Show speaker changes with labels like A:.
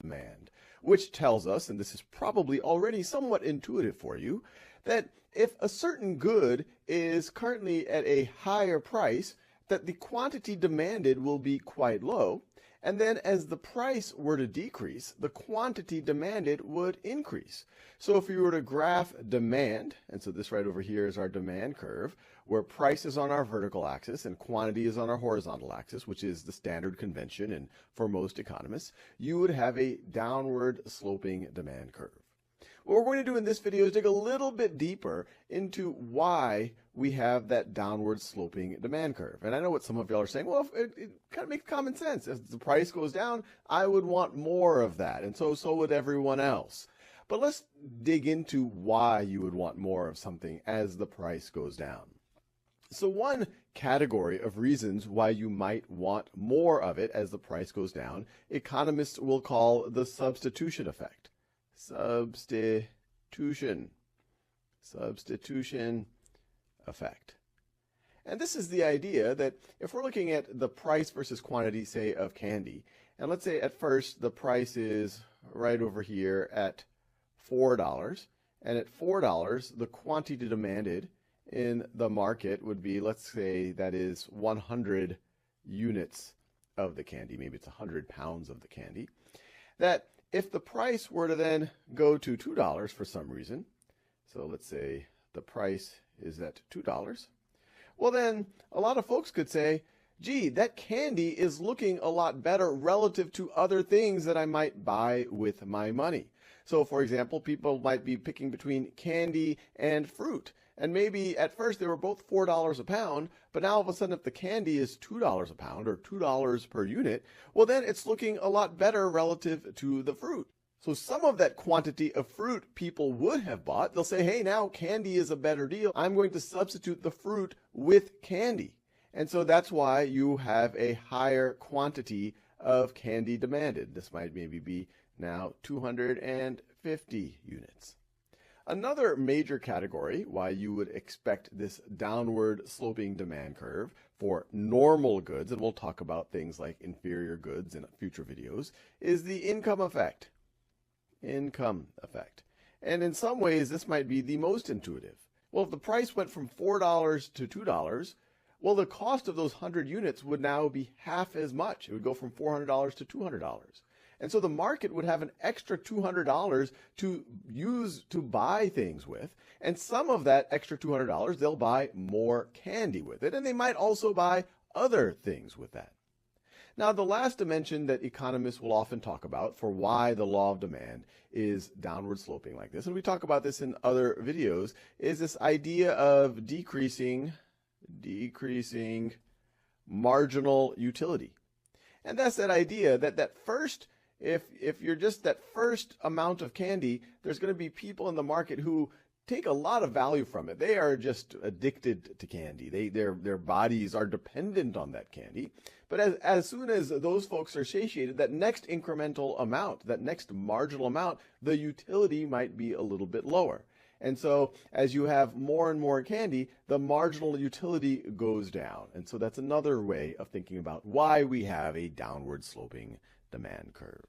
A: demand, which tells us, and this is probably already somewhat intuitive for you, that if a certain good is currently at a higher price, that the quantity demanded will be quite low, and then as the price were to decrease, the quantity demanded would increase. So if you were to graph demand, and so this right over here is our demand curve, where price is on our vertical axis and quantity is on our horizontal axis, which is the standard convention and for most economists, you would have a downward sloping demand curve. What we're going to do in this video is dig a little bit deeper into why we have that downward sloping demand curve. And I know what some of y'all are saying, well, it kind of makes common sense. As the price goes down, I would want more of that, and so would everyone else. But let's dig into why you would want more of something as the price goes down. So one category of reasons why you might want more of it as the price goes down, economists will call the substitution effect. Substitution effect. And this is the idea that if we're looking at the price versus quantity, say, of candy, and let's say at first the price is right over here at $4, and at $4 the quantity demanded in the market would be, let's say that is 100 units of the candy, maybe it's 100 pounds of the candy, that if the price were to then go to $2 for some reason, so let's say the price is at $2, well then a lot of folks could say, gee, that candy is looking a lot better relative to other things that I might buy with my money. So for example, people might be picking between candy and fruit. And maybe at first they were both $4 a pound, but now all of a sudden if the candy is $2 a pound or $2 per unit, well then it's looking a lot better relative to the fruit. So some of that quantity of fruit people would have bought, they'll say, hey, now candy is a better deal. I'm going to substitute the fruit with candy. And so that's why you have a higher quantity of candy demanded. This might maybe be now 250 units. Another major category why you would expect this downward sloping demand curve for normal goods, and we'll talk about things like inferior goods in future videos, is the income effect. Income effect. And in some ways, this might be the most intuitive. Well, if the price went from $4 to $2, well, the cost of those 100 units would now be half as much. It would go from $400 to $200. And so the market would have an extra $200 to use to buy things with. And some of that extra $200, they'll buy more candy with it. And they might also buy other things with that. Now, the last dimension that economists will often talk about for why the law of demand is downward sloping like this, and we talk about this in other videos, is this idea of decreasing marginal utility. And that's that idea that first, if you're just that first amount of candy, there's going to be people in the market who take a lot of value from it. They are just addicted to candy. Their bodies are dependent on that candy. But as soon as those folks are satiated, that next incremental amount, that next marginal amount, the utility might be a little bit lower. And so as you have more and more candy, the marginal utility goes down. And so that's another way of thinking about why we have a downward sloping demand curve.